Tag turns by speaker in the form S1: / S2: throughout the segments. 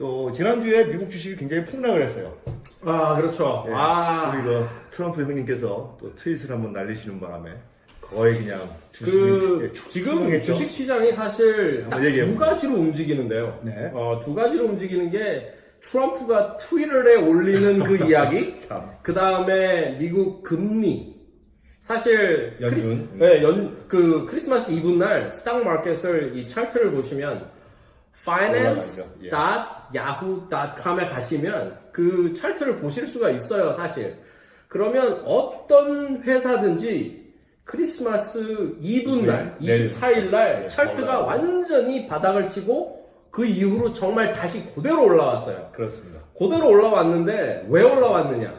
S1: 또 지난주에 미국 주식이 굉장히 폭락을 했어요.
S2: 아, 그렇죠.
S1: 네.
S2: 아,
S1: 우리 그 트럼프 형님께서 또 트윗을 한번 날리시는 바람에 거의 그냥
S2: 그
S1: 주식이
S2: 지금
S1: 축소했죠.
S2: 주식 시장이 사실 딱
S1: 한번 얘기해
S2: 두
S1: 볼까요?
S2: 가지로 움직이는데요.
S1: 네.
S2: 두 가지로 움직이는 게 트럼프가 트위터에 올리는 그 이야기,
S1: 참.
S2: 그 다음에 미국 금리. 사실
S1: 연준.
S2: 그 크리스마스 이브 날 스탁 마켓을 이 차트를 보시면 finance.yahoo.com에 가시면 그 차트를 보실 수가 있어요, 사실. 그러면 어떤 회사든지 크리스마스 이브 날, 24일 날 차트가 완전히 바닥을 치고 그 이후로 정말 다시 그대로 올라왔어요.
S1: 그렇습니다.
S2: 그대로 올라왔는데 왜 올라왔느냐?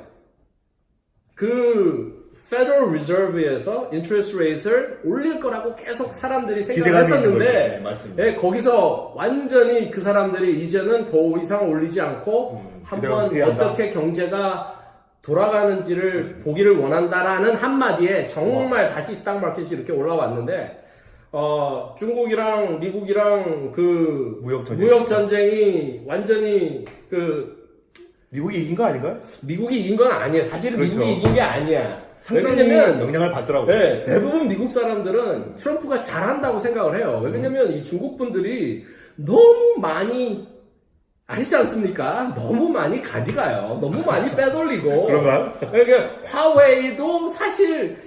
S2: 그 Federal Reserve에서 interest rate을 올릴 거라고 계속 사람들이 생각을 했었는데
S1: 네, 맞습니다.
S2: 네, 거기서 완전히 그 사람들이 이제는 더 이상 올리지 않고 한번 어떻게 경제가 돌아가는지를 보기를 원한다라는 한마디에 정말 다시 스탁 마켓이 이렇게 올라왔는데 중국이랑 미국이랑 그 무역 전쟁이 완전히
S1: 미국이 이긴 거 아닌가요?
S2: 미국이 이긴 건 아니에요. 사실은
S1: 그렇죠.
S2: 미국이 이긴 게 아니야.
S1: 상당히
S2: 왜냐면
S1: 영향을 받더라고요.
S2: 네, 대부분 미국 사람들은 트럼프가 잘한다고 생각을 해요. 왜냐면 이 중국 분들이 너무 많이 아시지 않습니까? 너무 많이 가져가요. 너무 많이 빼돌리고.
S1: 그런가요?
S2: 그러니까 화웨이도 사실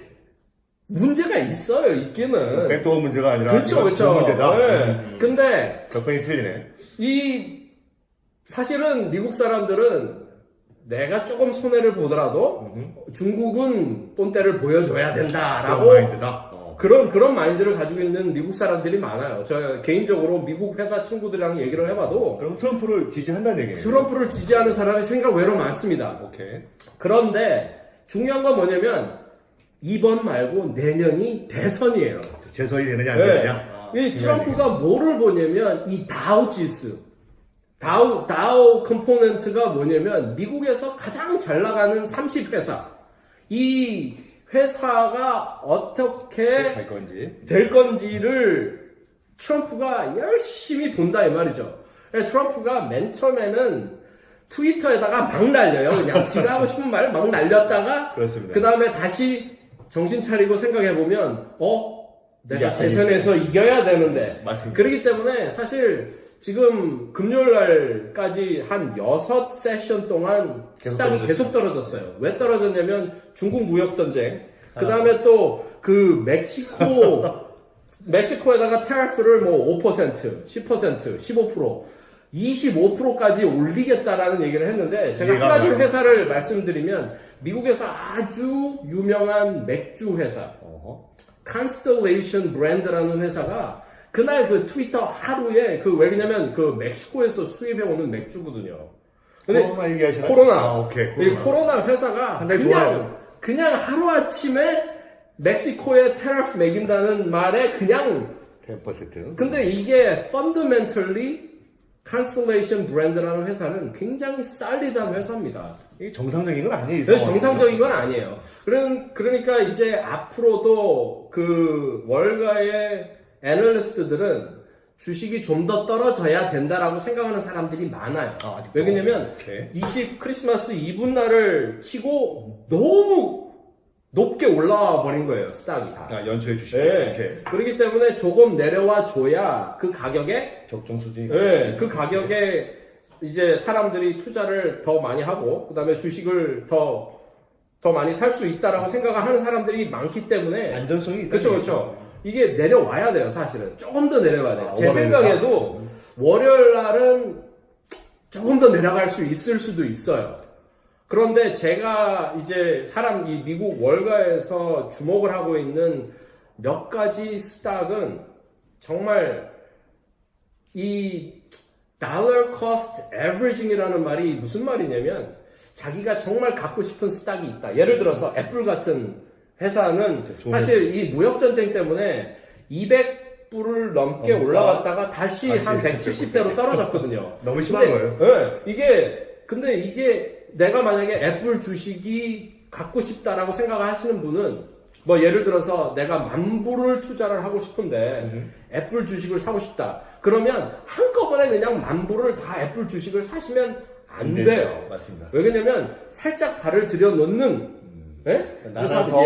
S2: 문제가 있어요. 있기는.
S1: 백도어 문제가 아니라
S2: 그렇죠, 그렇죠.
S1: 문제다.
S2: 네. 근데
S1: 접근이 틀리네.
S2: 사실은 미국 사람들은 내가 조금 손해를 보더라도 중국은 본때를 보여줘야 된다라고 그런 마인드를 가지고 있는 미국 사람들이 많아요. 저 개인적으로 미국 회사 친구들이랑 얘기를 해봐도
S1: 그럼 트럼프를 지지한다는 얘기네요.
S2: 트럼프를 지지하는 사람이 생각 외로 많습니다.
S1: 오케이.
S2: 그런데 중요한 건 뭐냐면 이번 말고 내년이 대선이에요.
S1: 재선이 되느냐 안 되느냐.
S2: 이 트럼프가 뭐를 보냐면 이 다우 지수 다우 컴포넌트가 뭐냐면 미국에서 가장 잘 나가는 30회사. 이 회사가 어떻게 될 건지를 트럼프가 열심히 본다 이 말이죠. 트럼프가 맨 처음에는 트위터에다가 막 날려요. 그냥 지가 하고 싶은 말 막 날렸다가 그 다음에 다시 정신 차리고 생각해보면 내가 재선에서 이겨야 되는데
S1: 맞습니다.
S2: 그렇기 때문에 사실 지금 금요일 날까지 한 6세션 동안 스탁이 계속 떨어졌어요. 왜 떨어졌냐면 중국 무역 전쟁, 그 다음에 또 그 멕시코에다가 테리프를 뭐 5%, 10%, 15%, 25%까지 올리겠다라는 얘기를 했는데 제가 한 가지 회사를 말씀드리면 미국에서 아주 유명한 맥주 회사, Constellation 브랜드라는 회사가 그날 그 트위터 하루에 왜냐면 그 멕시코에서 수입해오는 맥주거든요. 근데 코로나. 코로나 회사가 그냥 하루아침에 멕시코에 테러프 매긴다는 말에 그냥
S1: 10%.
S2: 근데 이게 fundamentally Constellation 브랜드라는 회사는 굉장히 solid한 회사입니다.
S1: 이게 정상적인 건 아니에요.
S2: 네, 정상적인 건 아니에요. 그러니까 이제 앞으로도 그 월가의 애널리스트들은 주식이 좀 더 떨어져야 된다라고 생각하는 사람들이 많아요. 왜냐면 크리스마스 이브 날을 치고 너무 높게 올라와 버린 거예요, 스탁이 다.
S1: 연초에 주식.
S2: 네. 그렇기 때문에 조금 내려와 줘야 그 가격에
S1: 적정 수준이.
S2: 네, 그 가격에 이제 사람들이 투자를 더 많이 하고 그다음에 주식을 더 많이 살 수 있다라고 생각을 하는 사람들이 많기 때문에
S1: 안전성이 있다.
S2: 그렇죠. 이게 내려와야 돼요, 사실은. 조금 더 내려와야 돼요. 제 생각에도 월요일 날은 조금 더 내려갈 수 있을 수도 있어요. 그런데 제가 이제 이 미국 월가에서 주목을 하고 있는 몇 가지 스탁은 정말 이 dollar cost averaging이라는 말이 무슨 말이냐면 자기가 정말 갖고 싶은 스탁이 있다. 예를 들어서 애플 같은 회사는 사실 이 무역전쟁 때문에 200불을 넘게 올라갔다가 다시 한 170대로 떨어졌거든요.
S1: 너무 심한 거예요.
S2: 네, 근데 이게 내가 만약에 애플 주식이 갖고 싶다라고 생각하시는 분은 뭐 예를 들어서 내가 10,000불을 투자를 하고 싶은데 애플 주식을 사고 싶다. 그러면 한꺼번에 그냥 10,000불을 다 애플 주식을 사시면 안 돼요.
S1: 맞습니다.
S2: 왜냐면 살짝 발을 들여놓는 예?
S1: 나눠서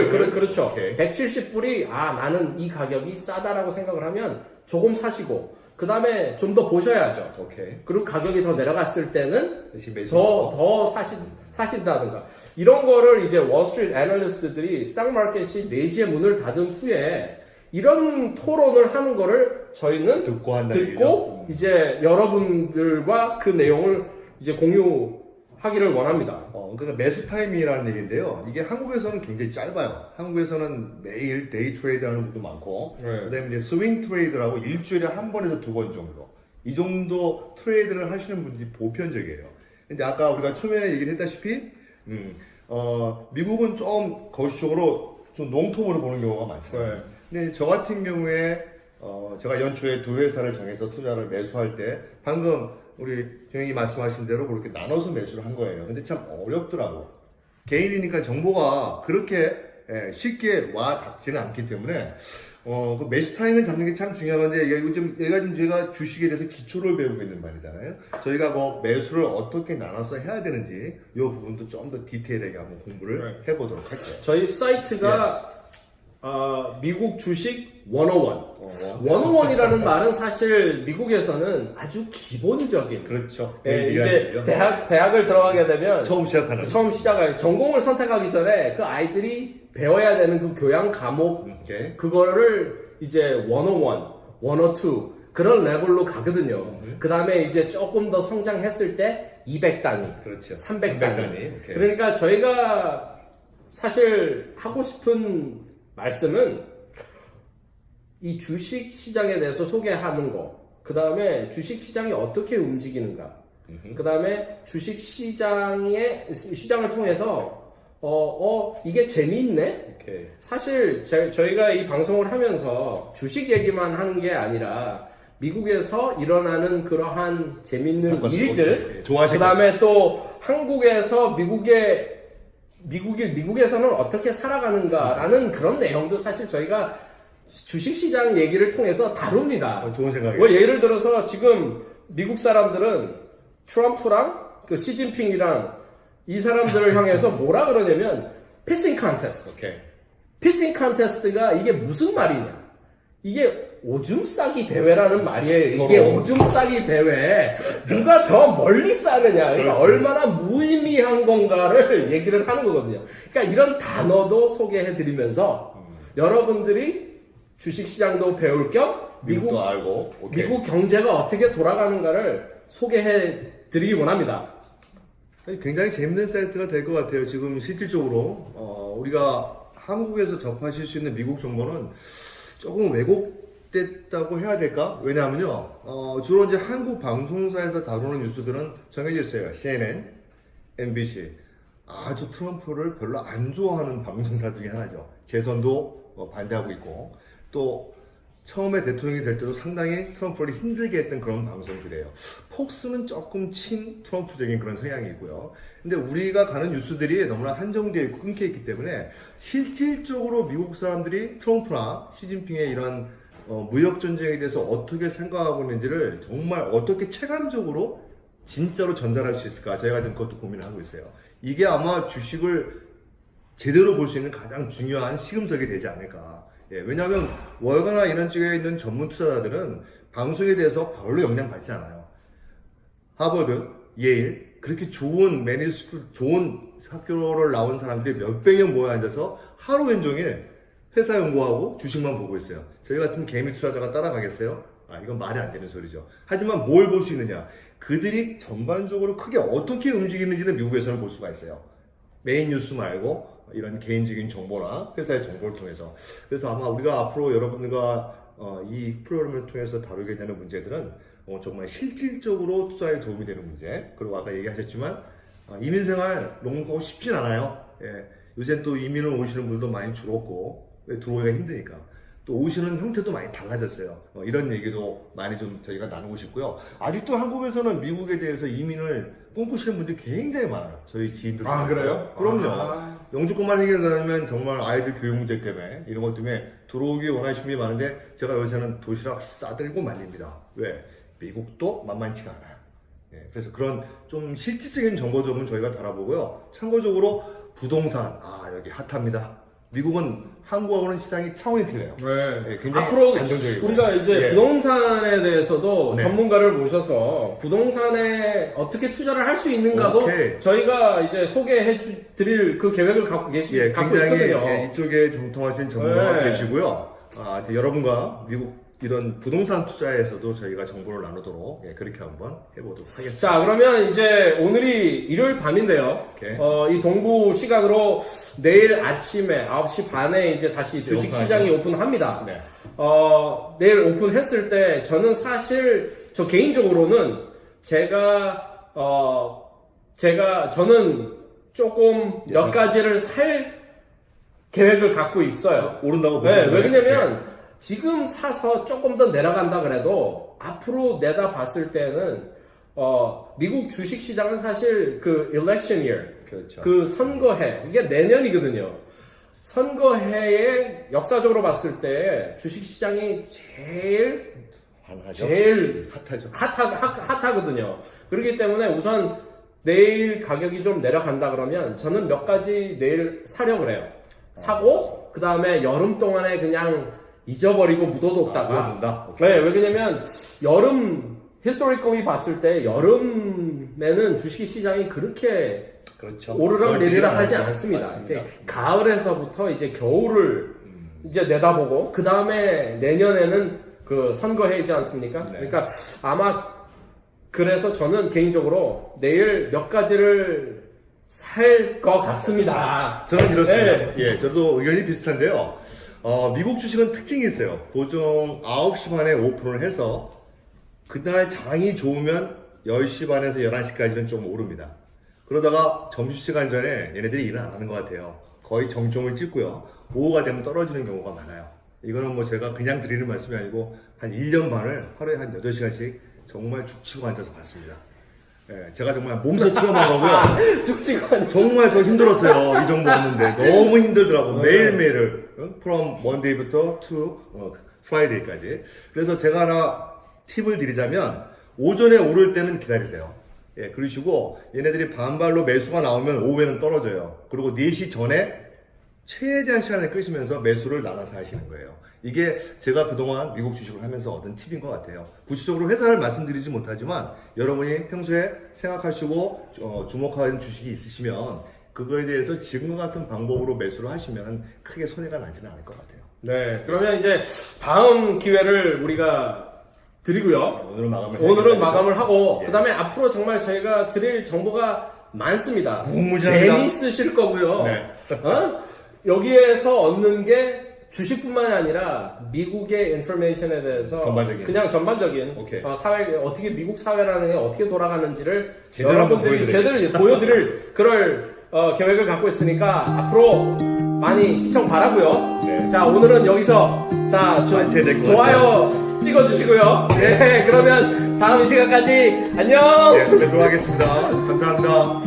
S2: 그렇죠.
S1: 오케이.
S2: 170불이 나는 이 가격이 싸다라고 생각을 하면 조금 사시고 그 다음에 좀 더 보셔야죠.
S1: 오케이.
S2: 그리고 가격이 더 내려갔을 때는
S1: 다시 매수.
S2: 더 사신다든가 이런 거를 이제 월스트리트 애널리스트들이 스탁 마켓이 4시에 문을 닫은 후에 이런 토론을 하는 거를 저희는
S1: 듣고 한다는
S2: 듣고 이제 여러분들과 그 내용을 이제 공유하기를 원합니다.
S1: 그러니까 매수 타임이라는 얘기인데요. 이게 한국에서는 굉장히 짧아요. 한국에서는 매일 데이 트레이드 하는 분도 많고,
S2: 네.
S1: 그다음에 이제 스윙 트레이드라고 일주일에 한 번에서 2번 정도. 이 정도 트레이드를 하시는 분들이 보편적이에요. 근데 아까 우리가 처음에 얘기를 했다시피, 미국은 좀 거시적으로 좀 롱텀으로 보는 경우가 많잖아요.
S2: 네.
S1: 근데 저 같은 경우에, 제가 연초에 2회사를 정해서 투자를 매수할 때, 방금 우리 경영이 말씀하신 대로 그렇게 나눠서 매수를 한 거예요. 근데 참 어렵더라고. 개인이니까 정보가 그렇게 쉽게 와 닿지는 않기 때문에, 그 매수 타임을 잡는 게 참 중요한데, 얘가 지금 저희가 주식에 대해서 기초를 배우고 있는 말이잖아요. 저희가 뭐 매수를 어떻게 나눠서 해야 되는지, 이 부분도 좀 더 디테일하게 한번 공부를 해보도록 할게요.
S2: 저희 사이트가 미국 주식 101. 101이라는 말은 사실 미국에서는 아주 기본적인.
S1: 그렇죠.
S2: 이제 대학을 들어가게 되면
S1: 처음 시작하는.
S2: 전공을 선택하기 전에 그 아이들이 배워야 되는 그 교양 과목,
S1: 오케이.
S2: 그거를 이제 101, 102 그런 레벨로 가거든요. 그 다음에 이제 조금 더 성장했을 때 200단위,
S1: 그렇죠.
S2: 300단위.
S1: 오케이.
S2: 그러니까 저희가 사실 하고 싶은 말씀은 이 주식 시장에 대해서 소개하는 거, 그 다음에 주식 시장이 어떻게 움직이는가, 그 다음에 주식 시장을 통해서 이게 재미있네?
S1: 오케이.
S2: 사실 저희가 이 방송을 하면서 주식 얘기만 하는 게 아니라 미국에서 일어나는 그러한 재밌는 일들, 그 다음에 또 한국에서 미국에서는 어떻게 살아가는가라는 그런 내용도 사실 저희가 주식시장 얘기를 통해서 다룹니다.
S1: 좋은 생각이에요.
S2: 뭐 예를 들어서 지금 미국 사람들은 트럼프랑 그 시진핑이랑 이 사람들을 향해서 뭐라 그러냐면 피싱 컨테스트.
S1: 오케이.
S2: 피싱 컨테스트가 이게 무슨 말이냐? 이게 오줌 싸기 대회라는 말이에요. 이게 오줌 싸기 대회. 누가 더 멀리 싸느냐. 그러니까 얼마나 무의미한 건가를 얘기를 하는 거거든요. 그러니까 이런 단어도 소개해드리면서 여러분들이 주식시장도 배울 겸
S1: 미국도 알고. 오케이.
S2: 미국 경제가 어떻게 돌아가는가를 소개해드리기 원합니다.
S1: 굉장히 재밌는 사이트가 될 것 같아요. 지금 실질적으로 우리가 한국에서 접하실 수 있는 미국 정보는 조금 왜곡됐다고 해야 될까? 왜냐하면요, 주로 이제 한국 방송사에서 다루는 뉴스들은 정해져 있어요. CNN, MBC. 아주 트럼프를 별로 안 좋아하는 방송사 중에 하나죠. 재선도 반대하고 있고, 또 처음에 대통령이 될 때도 상당히 트럼프를 힘들게 했던 그런 방송들이에요. 폭스는 조금 친 트럼프적인 그런 성향이 있고요. 근데 우리가 가는 뉴스들이 너무나 한정되어 있고 끊겨 있기 때문에 실질적으로 미국 사람들이 트럼프나 시진핑의 이런 무역 전쟁에 대해서 어떻게 생각하고 있는지를 정말 어떻게 체감적으로 진짜로 전달할 수 있을까? 저희가 지금 그것도 고민을 하고 있어요. 이게 아마 주식을 제대로 볼 수 있는 가장 중요한 시금석이 되지 않을까. 왜냐하면 월가나 이런 쪽에 있는 전문 투자자들은 방송에 대해서 별로 영향받지 않아요. 하버드, 예일, 그렇게 좋은 매니스쿨, 좋은 학교를 나온 사람들이 몇백 명 모여 앉아서 하루 종일 회사 연구하고 주식만 보고 있어요. 저희 같은 개미 투자자가 따라가겠어요? 이건 말이 안 되는 소리죠. 하지만 뭘 볼 수 있느냐? 그들이 전반적으로 크게 어떻게 움직이는지는 미국에서는 볼 수가 있어요. 메인 뉴스 말고 이런 개인적인 정보나 회사의 정보를 통해서. 그래서 아마 우리가 앞으로 여러분들과 이 프로그램을 통해서 다루게 되는 문제들은 정말 실질적으로 투자에 도움이 되는 문제. 그리고 아까 얘기하셨지만 이민생활 농구 쉽진 않아요. 요새 또 이민을 오시는 분들도 많이 줄었고 들어오기가 힘드니까. 또 오시는 형태도 많이 달라졌어요. 이런 얘기도 많이 좀 저희가 나누고 싶고요. 아직도 한국에서는 미국에 대해서 이민을 꿈꾸시는 분들이 굉장히 많아요. 저희 지인들.
S2: 아, 그래요?
S1: 그럼요.
S2: 아.
S1: 영주권만 해결하면 정말 아이들 교육 문제 때문에 이런 것 때문에 들어오기 원하시는 분이 많은데 제가 요새는 도시락 싸들고 말립니다. 왜? 미국도 만만치가 않아요. 예, 그래서 그런 좀 실질적인 정보 좀 저희가 달아보고요. 참고적으로 부동산, 여기 핫합니다. 미국은 한국하고는 시장이 차원이 틀려요.
S2: 네.
S1: 예, 굉장히
S2: 앞으로
S1: 안정적이고.
S2: 우리가 이제
S1: 예.
S2: 부동산에 대해서도
S1: 네.
S2: 전문가를 모셔서 부동산에 어떻게 투자를 할 수 있는가도
S1: 오케이.
S2: 저희가 이제 소개해 드릴 그 계획을 갖고 갖고
S1: 굉장히
S2: 있거든요.
S1: 이쪽에 중통하신 전문가가
S2: 네.
S1: 계시고요. 여러분과 미국 이런 부동산 투자에서도 저희가 정보를 나누도록 그렇게 한번 해보도록 하겠습니다.
S2: 자, 그러면 이제 오늘이 일요일 밤인데요.
S1: 오케이.
S2: 이 동부 시간으로 내일 아침에 9시 반에 이제 다시 주식
S1: 오픈하죠.
S2: 시장이 오픈합니다.
S1: 네.
S2: 내일 오픈했을 때 저는 사실 저 개인적으로는 저는 조금 몇 가지를 살 계획을 갖고 있어요.
S1: 오른다고
S2: 네,
S1: 보시면
S2: 왜냐면 지금 사서 조금 더 내려간다 그래도 앞으로 내다 봤을 때는 미국 주식 시장은 사실 그 election year,
S1: 그렇죠.
S2: 그 선거해, 이게 내년이거든요. 선거해에 역사적으로 봤을 때 주식 시장이 제일
S1: 핫하죠.
S2: 핫하거든요. 그렇기 때문에 우선 내일 가격이 좀 내려간다 그러면 저는 몇 가지 내일 사려고 그래요. 사고 그 다음에 여름 동안에 그냥 잊어버리고 묻어뒀다가
S1: 묻어둔다?
S2: 네, 왜냐면 여름 historically 봤을 때 여름에는 주식 시장이 그렇게
S1: 그렇죠.
S2: 오르락 내리락 하지
S1: 않죠.
S2: 않습니다.
S1: 맞습니다.
S2: 이제 가을에서부터 이제 겨울을 이제 내다보고 그 다음에 내년에는 그 선거해이지 않습니까?
S1: 네.
S2: 그러니까 아마 그래서 저는 개인적으로 내일 몇 가지를 살 것 같습니다.
S1: 저는 이렇습니다.
S2: 네.
S1: 예, 저도 의견이 비슷한데요. 미국 주식은 특징이 있어요. 보통 9시 반에 오픈을 해서 그날 장이 좋으면 10시 반에서 11시까지는 좀 오릅니다. 그러다가 점심시간 전에 얘네들이 일을 안 하는 것 같아요. 거의 정점을 찍고요. 오후가 되면 떨어지는 경우가 많아요. 이거는 뭐 제가 그냥 드리는 말씀이 아니고 한 1년 반을 하루에 한 8시간씩 정말 죽치고 앉아서 봤습니다. 예, 제가 정말 몸소 체험한 거고요.
S2: 죽지가 않죠.
S1: 정말 저 힘들었어요. 이 정도 없는데. 너무 힘들더라고. 매일매일을. from Monday부터 to Friday까지. 그래서 제가 하나 팁을 드리자면, 오전에 오를 때는 기다리세요. 예, 그러시고, 얘네들이 반발로 매수가 나오면 오후에는 떨어져요. 그리고 4시 전에 최대한 시간을 끄시면서 매수를 나눠서 하시는 거예요. 이게 제가 그동안 미국 주식을 하면서 얻은 팁인 것 같아요. 구체적으로 회사를 말씀드리지 못하지만 여러분이 평소에 생각하시고 주목하는 주식이 있으시면 그거에 대해서 지금과 같은 방법으로 매수를 하시면 크게 손해가 나지는 않을 것 같아요.
S2: 네, 그러면 이제 다음 기회를 우리가 드리고요.
S1: 오늘은
S2: 마감을 하고
S1: 예.
S2: 그 다음에 앞으로 정말 저희가 드릴 정보가 많습니다.
S1: 무궁무진합니다.
S2: 재미있으실 거고요.
S1: 네.
S2: 여기에서 얻는 게 주식뿐만이 아니라 미국의 인포메이션에 대해서
S1: 전반적인.
S2: 그냥 전반적인
S1: 오케이.
S2: 사회 어떻게 미국 사회라는 게 어떻게 돌아가는지를
S1: 제대로
S2: 여러분들이
S1: 한번
S2: 제대로 보여드릴 그럴 계획을 갖고 있으니까 앞으로 많이 시청 바라고요.
S1: 네.
S2: 자, 오늘은 여기서
S1: 완체될 것
S2: 좋아요 찍어주시고요. 네, 그러면 다음 시간까지 안녕.
S1: 네, 뵙도록 하겠습니다. 감사합니다.